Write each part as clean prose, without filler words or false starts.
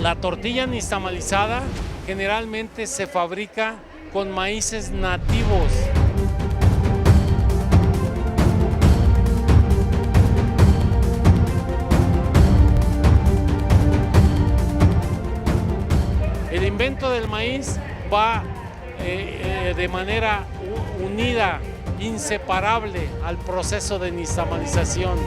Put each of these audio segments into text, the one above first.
La tortilla nixtamalizada generalmente se fabrica con maíces nativos. El invento del maíz va de manera unida, inseparable al proceso de nixtamalización.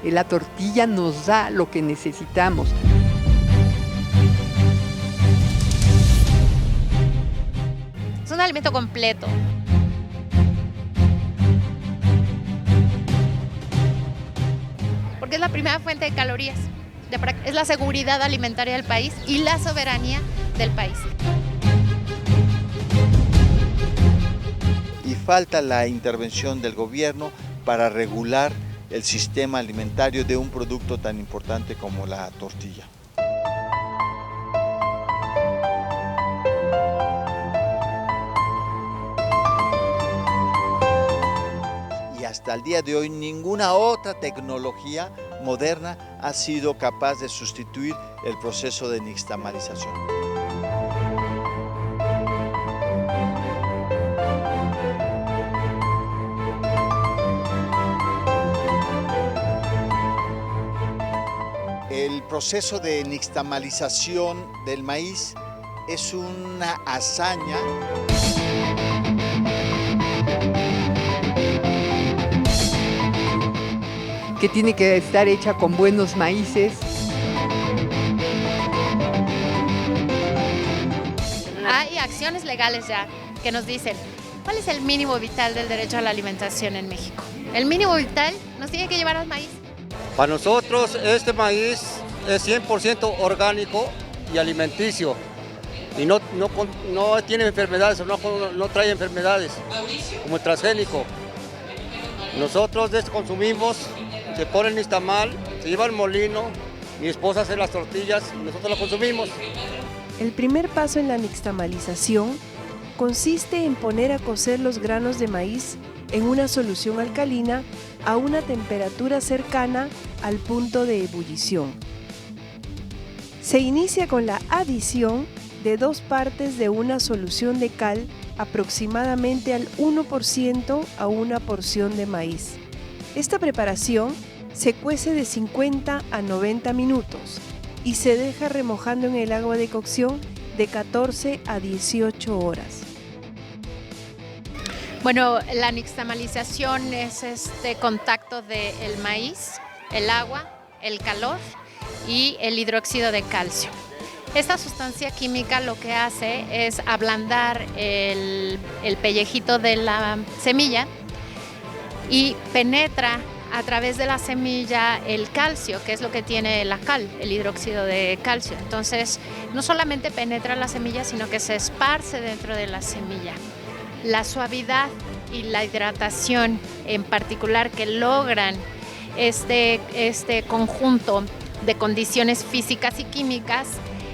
La tortilla nos da lo que necesitamos. Es un alimento completo. Porque es la primera fuente de calorías. Es la seguridad alimentaria del país y la soberanía del país. Y falta la intervención del gobierno para regular el sistema alimentario de un producto tan importante como la tortilla. Y hasta el día de hoy ninguna otra tecnología moderna ha sido capaz de sustituir el proceso de nixtamalización. El proceso de nixtamalización del maíz es una hazaña que tiene que estar hecha con buenos maíces. Hay acciones legales ya que nos dicen cuál es el mínimo vital del derecho a la alimentación en México. El mínimo vital nos tiene que llevar al maíz. Para nosotros este maíz es 100% orgánico y alimenticio y no tiene enfermedades, no trae enfermedades como el transgénico. Nosotros consumimos, se pone el nixtamal, se lleva al molino, mi esposa hace las tortillas y nosotros lo consumimos. El primer paso en la nixtamalización consiste en poner a cocer los granos de maíz en una solución alcalina a una temperatura cercana al punto de ebullición. Se inicia con la adición de 2 partes de una solución de cal aproximadamente al 1% a una porción de maíz. Esta preparación se cuece de 50 a 90 minutos y se deja remojando en el agua de cocción de 14 a 18 horas. Bueno, la nixtamalización es este contacto del maíz, el agua, el calor y el hidróxido de calcio. Esta sustancia química lo que hace es ablandar el pellejito de la semilla y penetra a través de la semilla el calcio, que es lo que tiene la cal, el hidróxido de calcio. Entonces, no solamente penetra la semilla, sino que se esparce dentro de la semilla. La suavidad y la hidratación en particular que logran este conjunto de condiciones físicas y químicas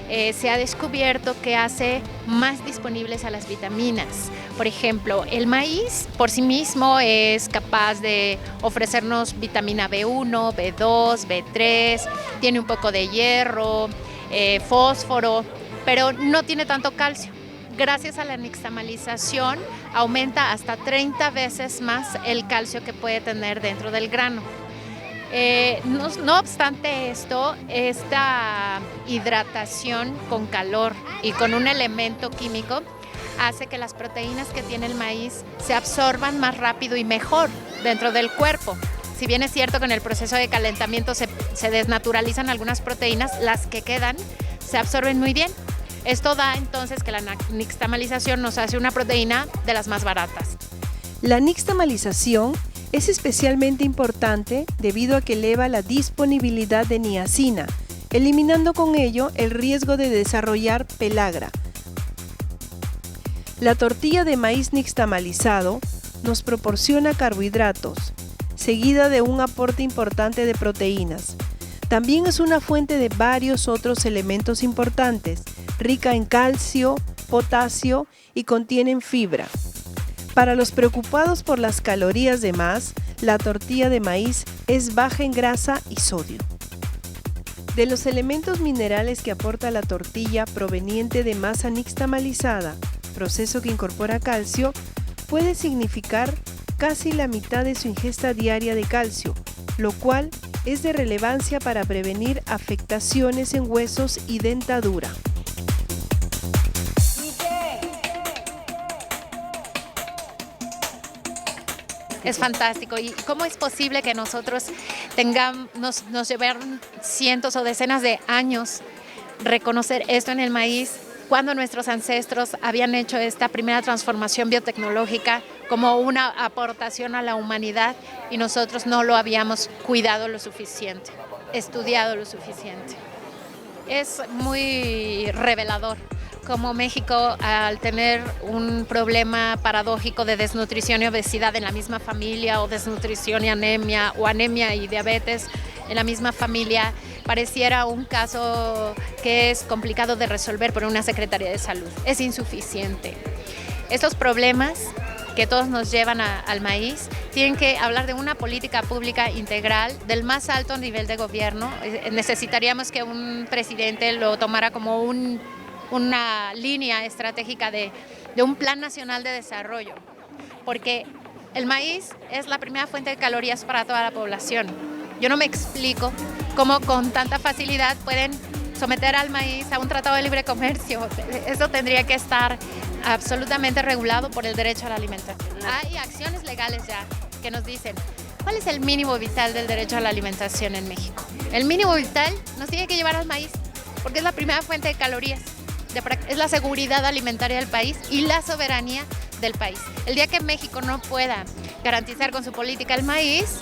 se ha descubierto que hace más disponibles a las vitaminas. Por ejemplo, el maíz por sí mismo es capaz de ofrecernos vitamina B1, B2, B3, tiene un poco de hierro, fósforo, pero no tiene tanto calcio. Gracias a la nixtamalización aumenta hasta 30 veces más el calcio que puede tener dentro del grano. No obstante esto, esta hidratación con calor y con un elemento químico hace que las proteínas que tiene el maíz se absorban más rápido y mejor dentro del cuerpo. Si bien es cierto que en el proceso de calentamiento se desnaturalizan algunas proteínas, las que quedan se absorben muy bien. Esto da entonces que la nixtamalización nos hace una proteína de las más baratas. La nixtamalización es especialmente importante debido a que eleva la disponibilidad de niacina, eliminando con ello el riesgo de desarrollar pelagra. La tortilla de maíz nixtamalizado nos proporciona carbohidratos, seguida de un aporte importante de proteínas. También es una fuente de varios otros elementos importantes, rica en calcio, potasio y contienen fibra. Para los preocupados por las calorías de más, la tortilla de maíz es baja en grasa y sodio. De los elementos minerales que aporta la tortilla proveniente de masa nixtamalizada, proceso que incorpora calcio, puede significar casi la mitad de su ingesta diaria de calcio, lo cual es de relevancia para prevenir afectaciones en huesos y dentadura. Es fantástico. ¿Y cómo es posible que nosotros nos llevaron cientos o decenas de años reconocer esto en el maíz cuando nuestros ancestros habían hecho esta primera transformación biotecnológica como una aportación a la humanidad y nosotros no lo habíamos cuidado lo suficiente, estudiado lo suficiente? Es muy revelador cómo México, al tener un problema paradójico de desnutrición y obesidad en la misma familia, o desnutrición y anemia, o anemia y diabetes en la misma familia, pareciera un caso que es complicado de resolver por una Secretaría de Salud. Es insuficiente. Estos problemas que todos nos llevan al maíz, tienen que hablar de una política pública integral del más alto nivel de gobierno. Necesitaríamos que un presidente lo tomara como una línea estratégica de un plan nacional de desarrollo, porque el maíz es la primera fuente de calorías para toda la población. Yo no me explico cómo con tanta facilidad pueden someter al maíz a un tratado de libre comercio. Eso tendría que estar absolutamente regulado por el derecho a la alimentación. Hay acciones legales ya que nos dicen cuál es el mínimo vital del derecho a la alimentación en México. El mínimo vital nos tiene que llevar al maíz, porque es la primera fuente de calorías. Es la seguridad alimentaria del país y la soberanía del país. El día que México no pueda garantizar con su política el maíz,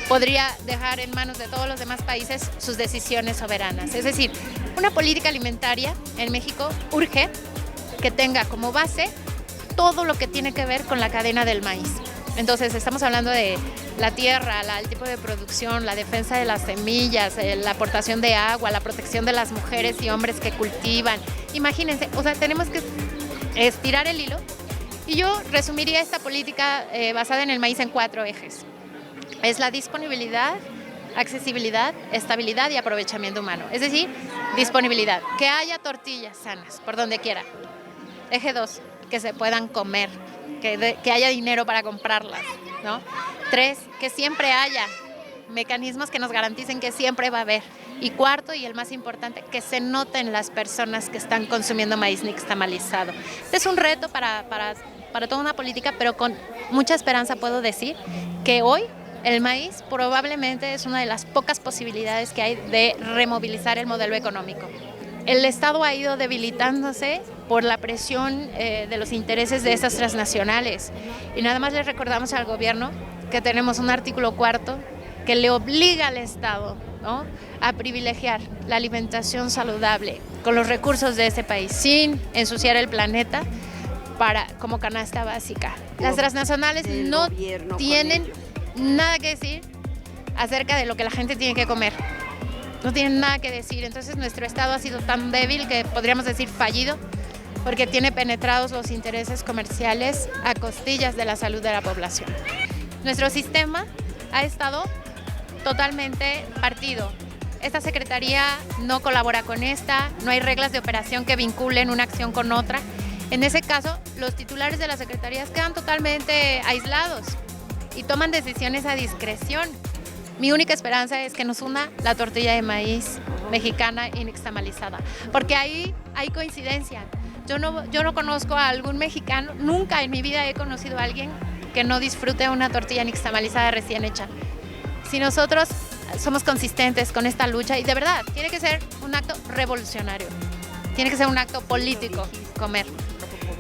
podría dejar en manos de todos los demás países sus decisiones soberanas. Es decir, una política alimentaria en México urge que tenga como base todo lo que tiene que ver con la cadena del maíz. Entonces estamos hablando de la tierra, el tipo de producción, la defensa de las semillas, la aportación de agua, la protección de las mujeres y hombres que cultivan. Imagínense, o sea, tenemos que estirar el hilo y yo resumiría esta política basada en el maíz en 4 ejes. Es la disponibilidad, accesibilidad, estabilidad y aprovechamiento humano. Es decir, disponibilidad, que haya tortillas sanas por donde quiera. Eje 2, que se puedan comer, que haya dinero para comprarlas, ¿no? 3, que siempre haya mecanismos que nos garanticen que siempre va a haber. Y 4, y el más importante, que se noten las personas que están consumiendo maíz nixtamalizado. Este es un reto para toda una política, pero con mucha esperanza puedo decir que hoy el maíz probablemente es una de las pocas posibilidades que hay de removilizar el modelo económico. El Estado ha ido debilitándose por la presión de los intereses de estas transnacionales. Y nada más les recordamos al gobierno que tenemos un artículo 4 que le obliga al Estado, ¿no?, a privilegiar la alimentación saludable con los recursos de ese país, sin ensuciar el planeta como canasta básica. Las transnacionales no tienen nada que decir acerca de lo que la gente tiene que comer. No tienen nada que decir. Entonces nuestro Estado ha sido tan débil que podríamos decir fallido, porque tiene penetrados los intereses comerciales a costillas de la salud de la población. Nuestro sistema ha estado totalmente partido. Esta secretaría no colabora con esta, no hay reglas de operación que vinculen una acción con otra. En ese caso, los titulares de las secretarías quedan totalmente aislados y toman decisiones a discreción. Mi única esperanza es que nos una la tortilla de maíz mexicana y nixtamalizada, porque ahí hay coincidencia. Yo no conozco a algún mexicano, nunca en mi vida he conocido a alguien que no disfrute una tortilla nixtamalizada recién hecha. Si nosotros somos consistentes con esta lucha, y de verdad, tiene que ser un acto revolucionario, tiene que ser un acto político comer.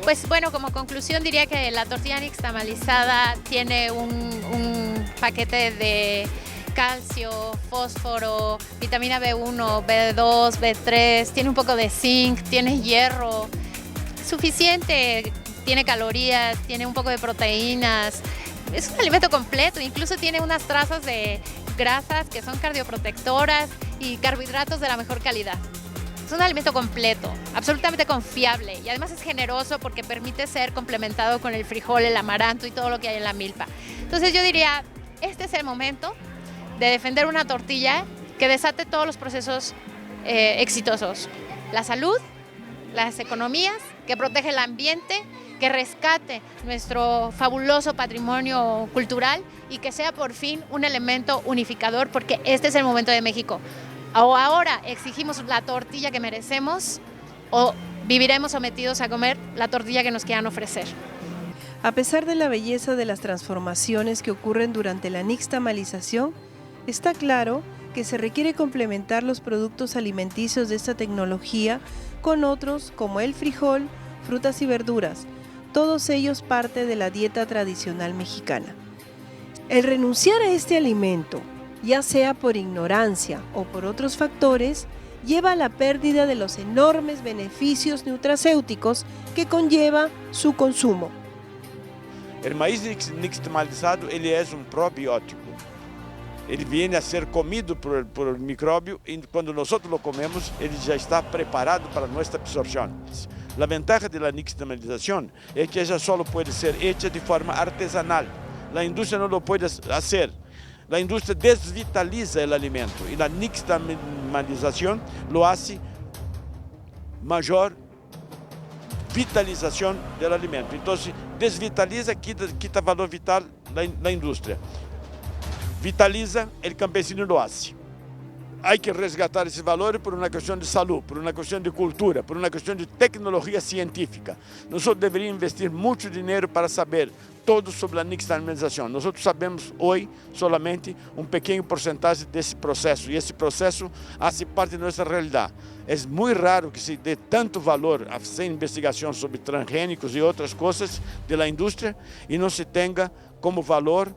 Pues bueno, como conclusión diría que la tortilla nixtamalizada tiene un paquete de calcio, fósforo, vitamina B1, B2, B3, tiene un poco de zinc, tiene hierro, suficiente, tiene calorías, tiene un poco de proteínas, es un alimento completo, incluso tiene unas trazas de grasas que son cardioprotectoras y carbohidratos de la mejor calidad. Es un alimento completo, absolutamente confiable y además es generoso porque permite ser complementado con el frijol, el amaranto y todo lo que hay en la milpa. Entonces yo diría, este es el momento de defender una tortilla que desate todos los procesos exitosos. La salud, las economías, que protege el ambiente, que rescate nuestro fabuloso patrimonio cultural y que sea por fin un elemento unificador, porque este es el momento de México. O ahora exigimos la tortilla que merecemos o viviremos sometidos a comer la tortilla que nos quieran ofrecer. A pesar de la belleza de las transformaciones que ocurren durante la nixtamalización, está claro que se requiere complementar los productos alimenticios de esta tecnología con otros como el frijol, frutas y verduras, todos ellos parte de la dieta tradicional mexicana. El renunciar a este alimento, ya sea por ignorancia o por otros factores, lleva a la pérdida de los enormes beneficios nutracéuticos que conlleva su consumo. El maíz nixtamalizado ele é probiótico. Ele vem a ser comido por el micróbio e quando nós lo comemos, ele já está preparado para nossa absorção. A ventaja da nixtamalização é que ela só pode ser hecha de forma artesanal. A indústria não lo pode fazer. A indústria desvitaliza o alimento e a nixtamalização lo hace maior vitalização do alimento. Então, desvitaliza, quita valor vital na indústria. Vitaliza, o campesino lo hace. Há que resgatar esse valor por uma questão de saúde, por uma questão de cultura, por uma questão de tecnologia científica. Nós deveríamos investir muito dinheiro para saber todo sobre a nixtamalização. Nós sabemos hoje solamente pequeno porcentagem desse processo e esse processo faz parte da nossa realidade. É muito raro que se dê tanto valor a fazer investigação sobre transgênicos e outras coisas da indústria e não se tenha como valor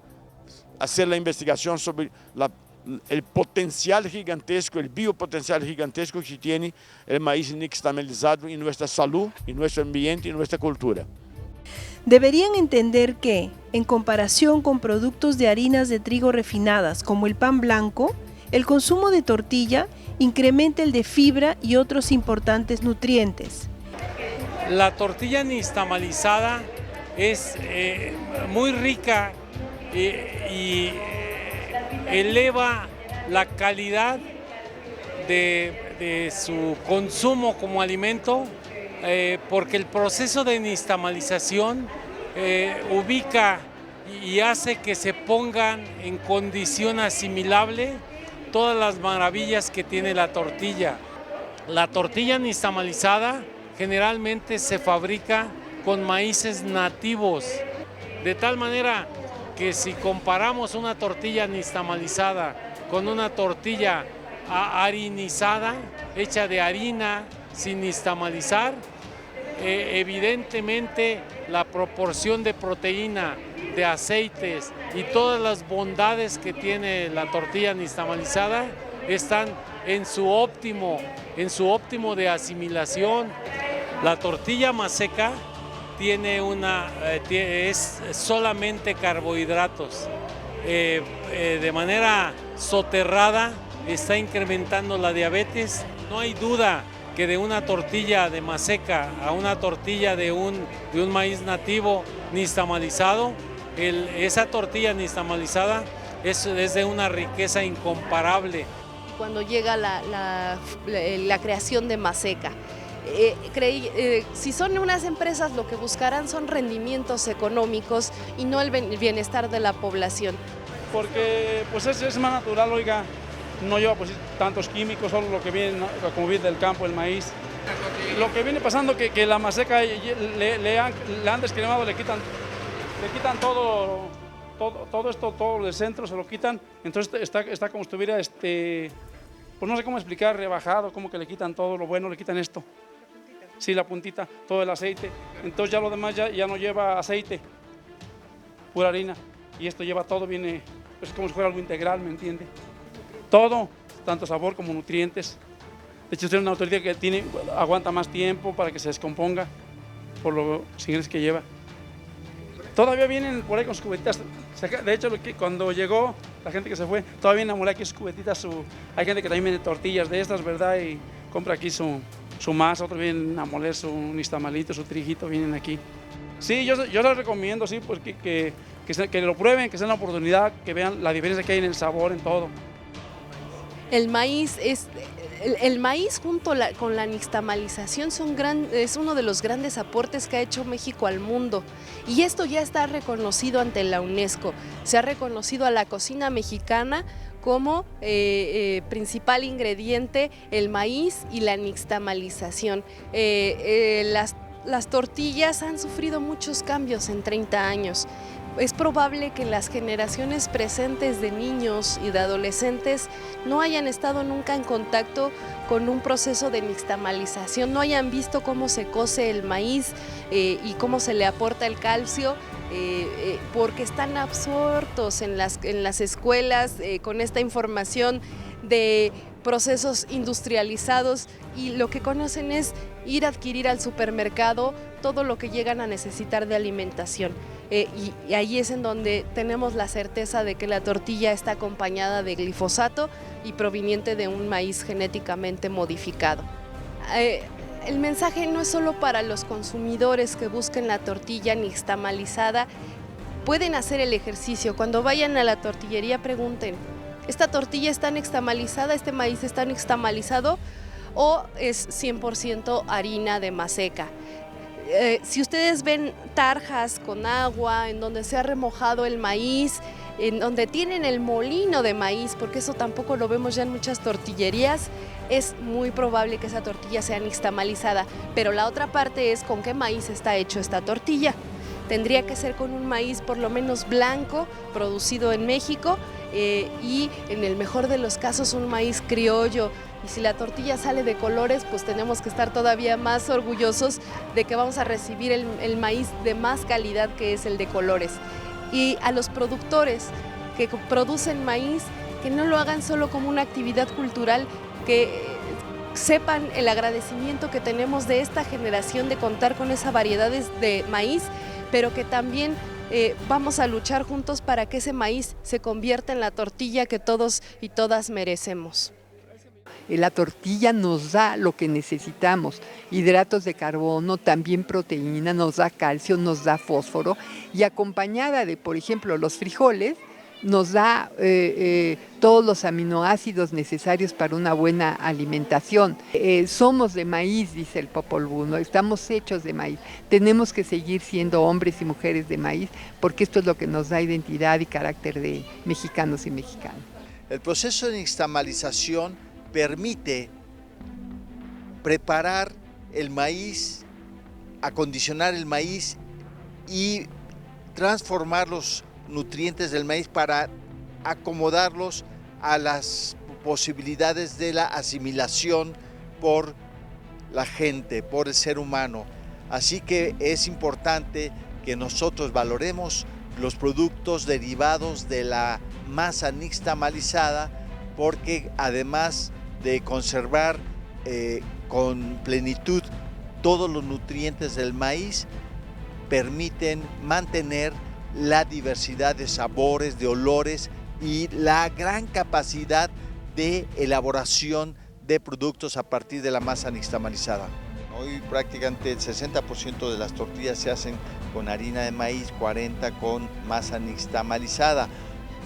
fazer a investigação sobre o potencial gigantesco, o biopotencial gigantesco que tem o maíz nixtamalizado em nossa saúde, em nosso ambiente e nossa cultura. Deberían entender que, en comparación con productos de harinas de trigo refinadas como el pan blanco, el consumo de tortilla incrementa el de fibra y otros importantes nutrientes. La tortilla nixtamalizada es muy rica y eleva la calidad de su consumo como alimento, porque el proceso de nixtamalización ubica y hace que se pongan en condición asimilable todas las maravillas que tiene la tortilla. La tortilla nixtamalizada generalmente se fabrica con maíces nativos, de tal manera que si comparamos una tortilla nixtamalizada con una tortilla harinizada, hecha de harina sin nixtamalizar, evidentemente la proporción de proteína, de aceites y todas las bondades que tiene la tortilla nixtamalizada están en su óptimo de asimilación. La tortilla maseca es solamente carbohidratos. De manera soterrada está incrementando la diabetes. No hay duda que de una tortilla de maseca a una tortilla de un maíz nativo nixtamalizado, esa tortilla nixtamalizada es de una riqueza incomparable. Cuando llega la creación de maseca, si son unas empresas, lo que buscarán son rendimientos económicos y no el bienestar de la población. Porque pues es más natural, oiga, no lleva pues tantos químicos, solo lo que viene, ¿no?, como viene del campo, el maíz. Lo que viene pasando que la maseca le han descremado, le quitan todo esto, todo el centro se lo quitan, entonces está como si estuviera, pues no sé cómo explicar, rebajado, como que le quitan todo lo bueno, le quitan esto. Sí, la puntita, todo el aceite, entonces ya lo demás ya no lleva aceite, pura harina, y esto lleva todo, viene, es como si fuera algo integral, ¿me entiende? Todo, tanto sabor como nutrientes. De hecho, es una tortilla que aguanta más tiempo para que se descomponga por los ingredientes que lleva. Todavía vienen por ahí con sus cubetitas. De hecho, cuando llegó la gente que se fue, todavía vienen a moler aquí sus cubetitas. Hay gente que también vende tortillas de estas, ¿verdad? Y compra aquí su masa, otros vienen a moler su nixtamalito, su trijito, vienen aquí. Sí, yo les recomiendo, sí, porque que lo prueben, que sea una oportunidad, que vean la diferencia que hay en el sabor, en todo. El maíz junto con la nixtamalización es uno de los grandes aportes que ha hecho México al mundo, y esto ya está reconocido ante la UNESCO. Se ha reconocido a la cocina mexicana como principal ingrediente el maíz y la nixtamalización. Las tortillas han sufrido muchos cambios en 30 años. Es probable que las generaciones presentes de niños y de adolescentes no hayan estado nunca en contacto con un proceso de nixtamalización, no hayan visto cómo se cose el maíz y cómo se le aporta el calcio, porque están absortos en las escuelas con esta información de procesos industrializados, y lo que conocen es ir a adquirir al supermercado todo lo que llegan a necesitar de alimentación. Y ahí es en donde tenemos la certeza de que la tortilla está acompañada de glifosato y proveniente de un maíz genéticamente modificado. El mensaje no es solo para los consumidores que busquen la tortilla nixtamalizada. Pueden hacer el ejercicio. Cuando vayan a la tortillería, pregunten: ¿esta tortilla está nixtamalizada? ¿Este maíz está nixtamalizado? ¿O es 100% harina de maseca? Si ustedes ven tarjas con agua en donde se ha remojado el maíz, en donde tienen el molino de maíz, porque eso tampoco lo vemos ya en muchas tortillerías, es muy probable que esa tortilla sea nixtamalizada. Pero la otra parte es con qué maíz está hecho esta tortilla. Tendría que ser con un maíz por lo menos blanco, producido en México, y en el mejor de los casos un maíz criollo. Y si la tortilla sale de colores, pues tenemos que estar todavía más orgullosos de que vamos a recibir el maíz de más calidad, que es el de colores. Y a los productores que producen maíz, que no lo hagan solo como una actividad cultural, que sepan el agradecimiento que tenemos de esta generación de contar con esas variedades de maíz, pero que también vamos a luchar juntos para que ese maíz se convierta en la tortilla que todos y todas merecemos. La tortilla nos da lo que necesitamos: hidratos de carbono, también proteína, nos da calcio, nos da fósforo, y acompañada de, por ejemplo, los frijoles, nos da todos los aminoácidos necesarios para una buena alimentación. Somos de maíz, dice el Popol Vuh, ¿no? Estamos hechos de maíz. Tenemos que seguir siendo hombres y mujeres de maíz, porque esto es lo que nos da identidad y carácter de mexicanos y mexicanas. El proceso de nixtamalización permite preparar el maíz, acondicionar el maíz y transformar los nutrientes del maíz para acomodarlos a las posibilidades de la asimilación por la gente, por el ser humano. Así que es importante que nosotros valoremos los productos derivados de la masa nixtamalizada, porque además de conservar con plenitud todos los nutrientes del maíz, permiten mantener la diversidad de sabores, de olores y la gran capacidad de elaboración de productos a partir de la masa nixtamalizada. Hoy prácticamente el 60% de las tortillas se hacen con harina de maíz, 40% con masa nixtamalizada.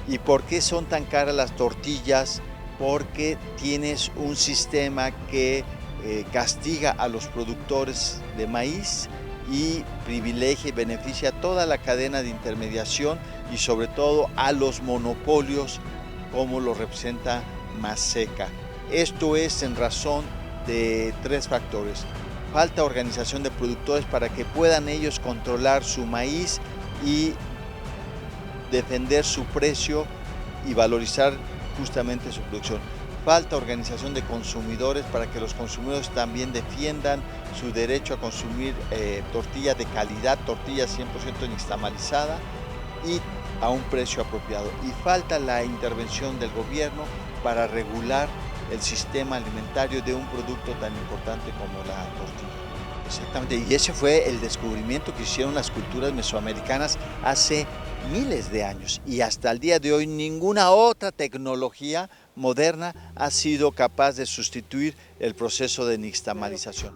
¿Y por qué son tan caras las tortillas? Porque tienes un sistema que castiga a los productores de maíz y privilegia y beneficia a toda la cadena de intermediación, y sobre todo a los monopolios como lo representa Maseca. Esto es en razón de 3 factores: falta organización de productores para que puedan ellos controlar su maíz y defender su precio y valorizar justamente su producción; falta organización de consumidores para que los consumidores también defiendan su derecho a consumir tortilla de calidad, tortilla 100% nixtamalizada y a un precio apropiado; y falta la intervención del gobierno para regular el sistema alimentario de un producto tan importante como la tortilla. Exactamente, y ese fue el descubrimiento que hicieron las culturas mesoamericanas hace miles de años. Y hasta el día de hoy ninguna otra tecnología moderna ha sido capaz de sustituir el proceso de nixtamalización.